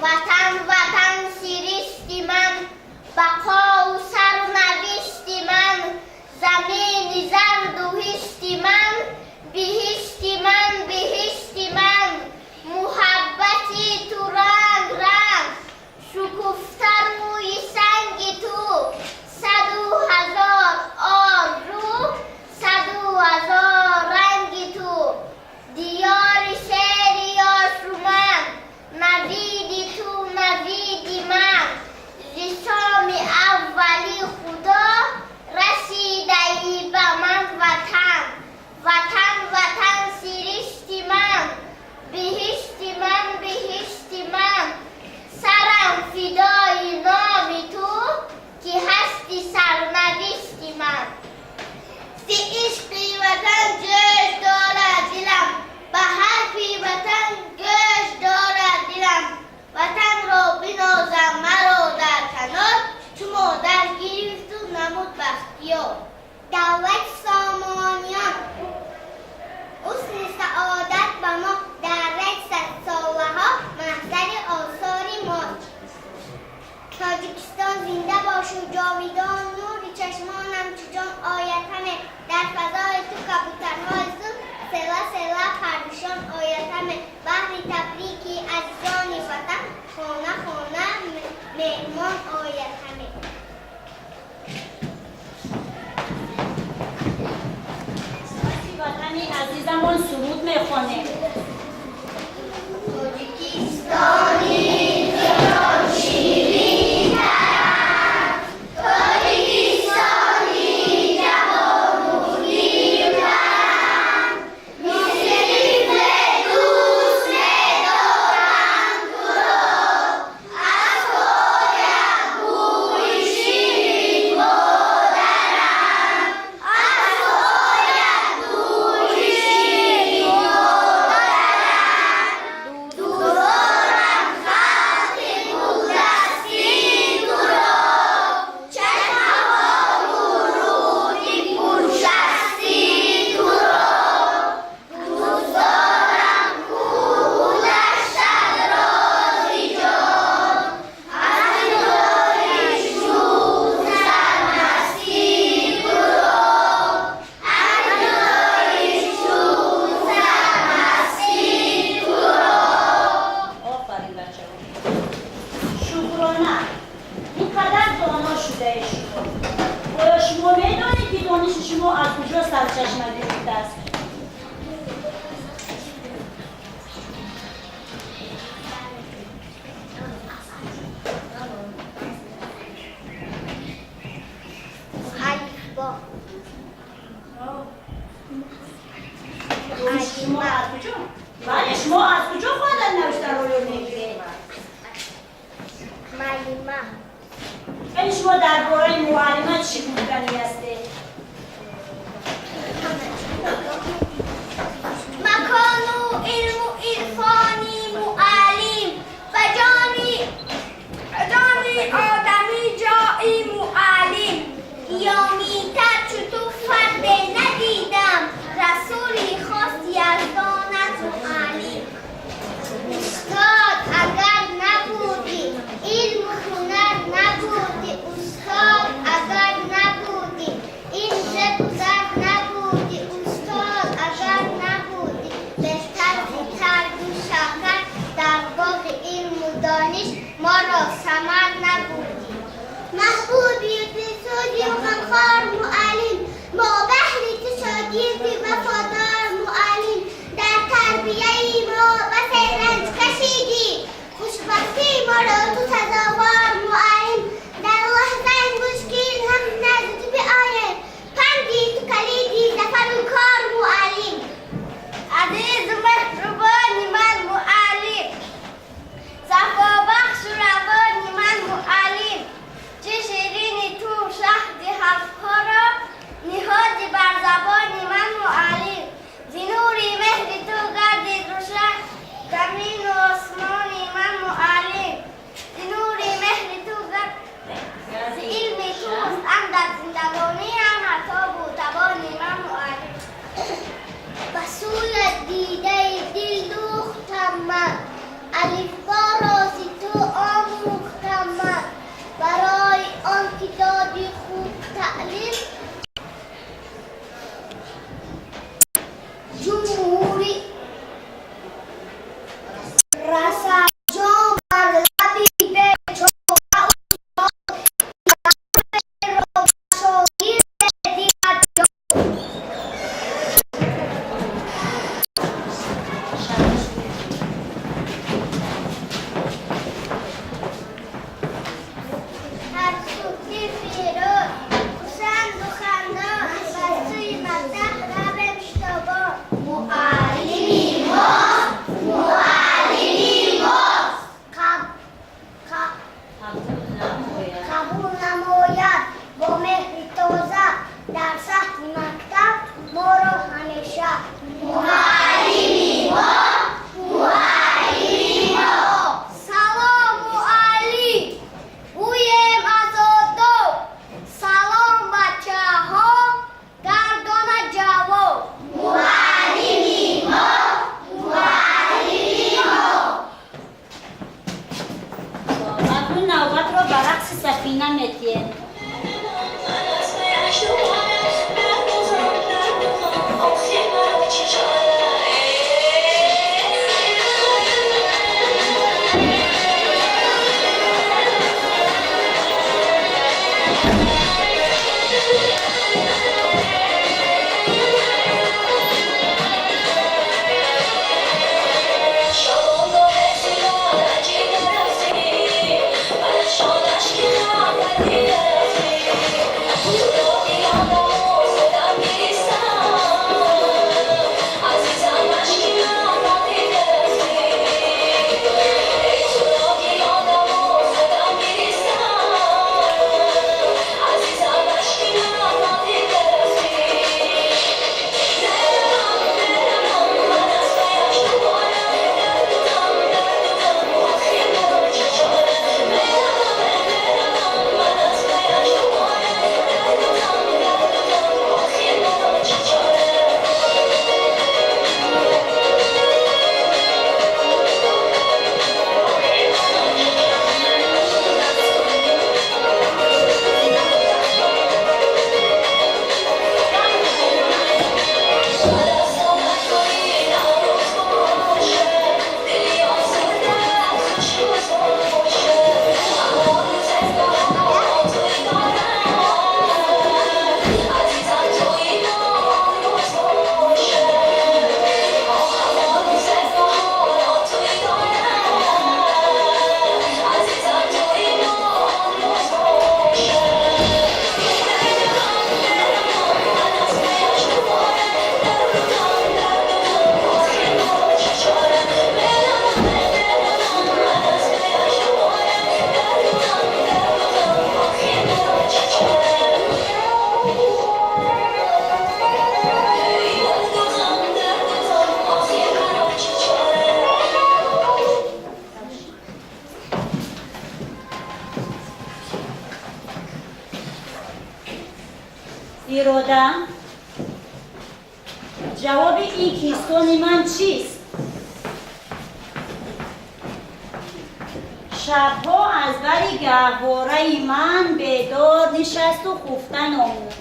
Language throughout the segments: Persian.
وطن وطن سیریستی من، بقا و سرنوشتی من، زمین زرد و هشتی من، بهشتی من بهشتی من، محبتی تو رنگ رنگ، شکفته روی سنگ تو، 100,000 آرزو، 100,000 رنگ تو، دیار شعری آشومن، نویدی تو نویدی من، رسام اولی خدا رسیده ای به من وطن، وطن وطن سیرشتی من، بهشتی من بهشتی من، سرم فدای نام تو که هستی سرنوشتی من. سی عشقی وطن جوش دارد دلم، به حرفی وطن گوش دارد دلم، وطن را بنازم مرا در کنار، چو مادر گرفت و نمود بختیار. دولت سامانیان حسن سعادت به ما در رقصت ساله ها محضر آثار ماست. تاجیکستان زنده باش و جاویدان، نور چشمانم چو جان آید همه، در فضای تو کبوترهای زود سلا سلا پرشان آید همه، بحر تبریکی از جان وطن، خانه خانه مهمان آید همه. وطنی عزیزمون سرود میخونه. تاجیکستانی جان شیرین دارم، تاجیکستانی جوانمردی دارم، مثل طفل دوست می‌دارم تو را، از پایت بوی شیرین مادرم، از پایت بوی شیرین مادرم، دوست دارم خط گلدستی تو را، چشم ورودی پرشستی تو را، دوست دارم کوه دشت رازی جان، از ندای شوخ سرمستی تو را، از ندای شوخ سرمستی تو را. آفرین بچه ها. شکرانه اینقدر دانا شده شما. آیا شما میدانید که دانش شما از کجا سرچشمه گرفته است؟ الفبا. دانش شما از کجا؟ بله شما از کجا خواندن نوشتن رو یاد میگیرید؟ معلمه. یعنی شما درباره معلمه چی گفتنی هستید؟ مکان و علم و عرفانی معلم، و جانی آدمی جایی معلم، قیامی تر چو تو فرد ندیدم، رسولی خاص یزدانت معلم. استاد اگر نبودی، علم و هنر نبودی، استاد اگر نبودی، این زد و زد نبودی، استاد اگر Safina Metier. ایراده جواب این کیستون من چیست؟ شبها از بری گهواره من بیدار نشست و خفتن آمود.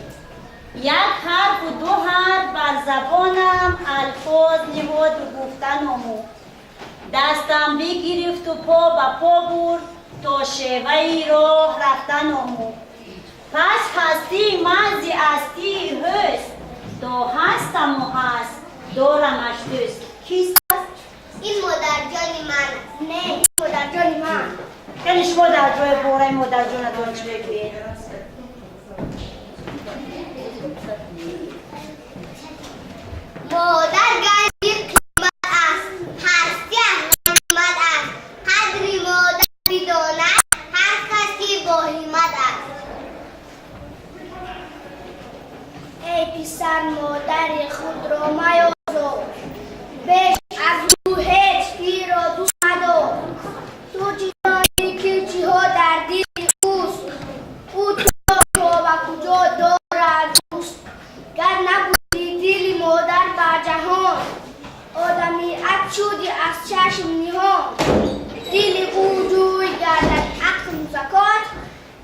یک حرف و دو حرف بر زبانم الفاظ نمود و گفتن آمود. دستم بگرفت و پا به پا برد تا شیوه راه رفتن آمود. پس هستی من زی هستی هست، دا هستم و هست دارمش دوست. کیست هست؟ این مادر جان من. نه، این مادر جان من. یعنی شما در جای باره مادر جان دانش بگیرید. مادر گنجی قیمت است، هستی غنیمت است. قدری مادر بداند هر کسی با همت است. ای پسر مادر خود را میازار، بیش از او هیچ پیر را دوست مدار. تو چه دانی که چیها در دل اوست، او تو را تا به کجا دارد دوست. گر نبودی دل مادر بر جهان، آدمیت شدی از چشم نهان. دل او جوی گردد عقل و زکات،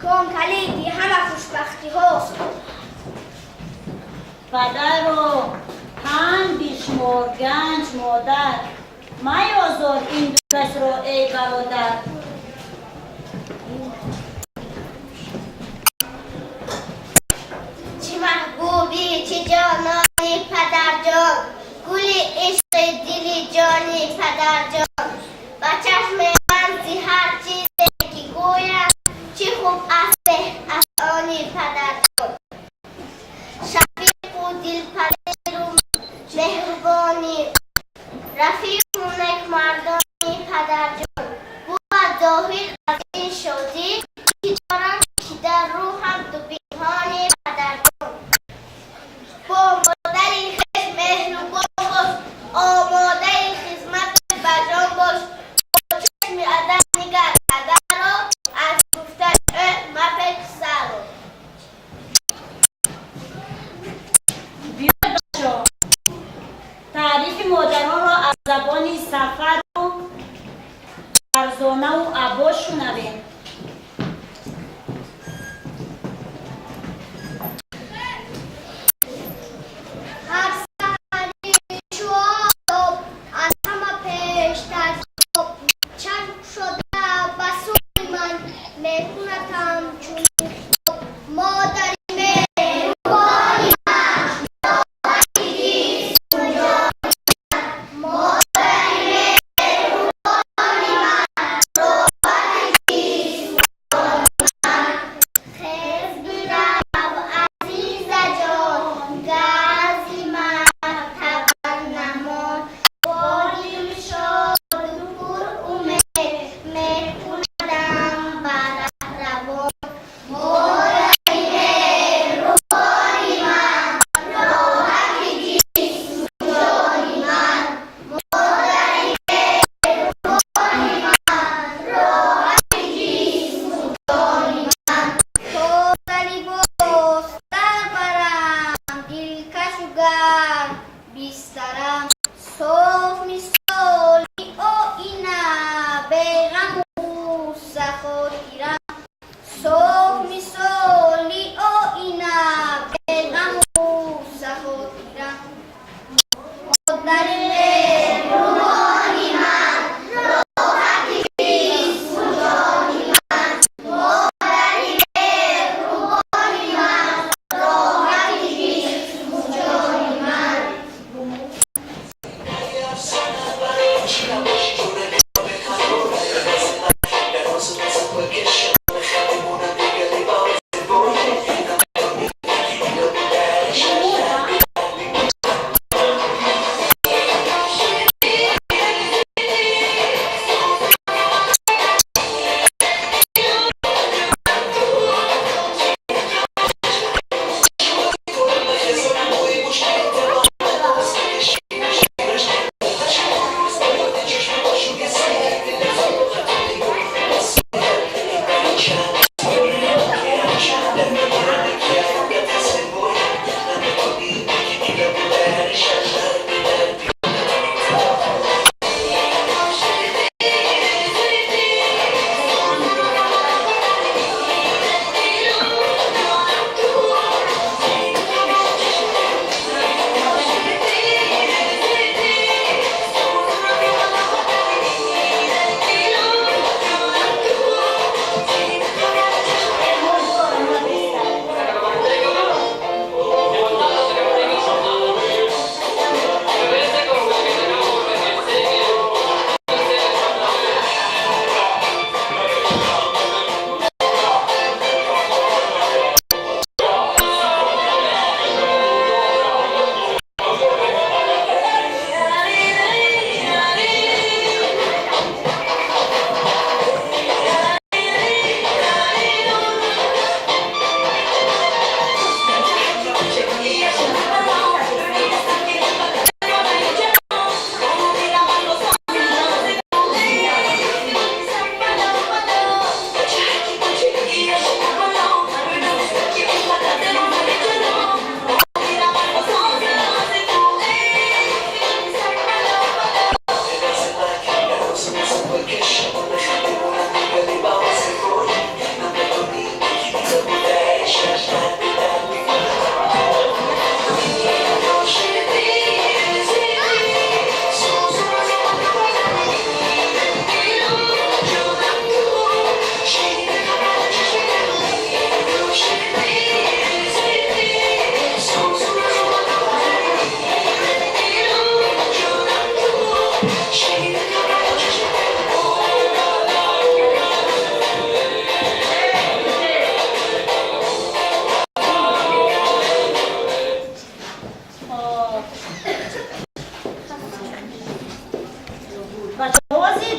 کام کلیدی همه خوشبختی هاست. پدر و پند بیشمار گنج مادر، میازار این دو کس را ای برادر. چه محبوبی چه جانانی پدر جان، گل عشق دل جانی پدر جان. با چشم من زی هر چیزی که گویم، چه خوب است به از آنی پدر جان. شفیق و دلپذیر و مهربانی، رفیق و نیک مردانی پدر جان. بود ظاهر از این شادی، که دارم که در روحم تو پنهانی پدر جان. با مادری خویش مهربان باش، آماده خدمت بجان باش. با چشم ادب نگر پدر را، از گفتن مپیچ سر را. بیاید بچه‌ها تعریف مادران را از زبان سفر و فرزانه و عباس شنویم.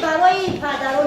برای پدر و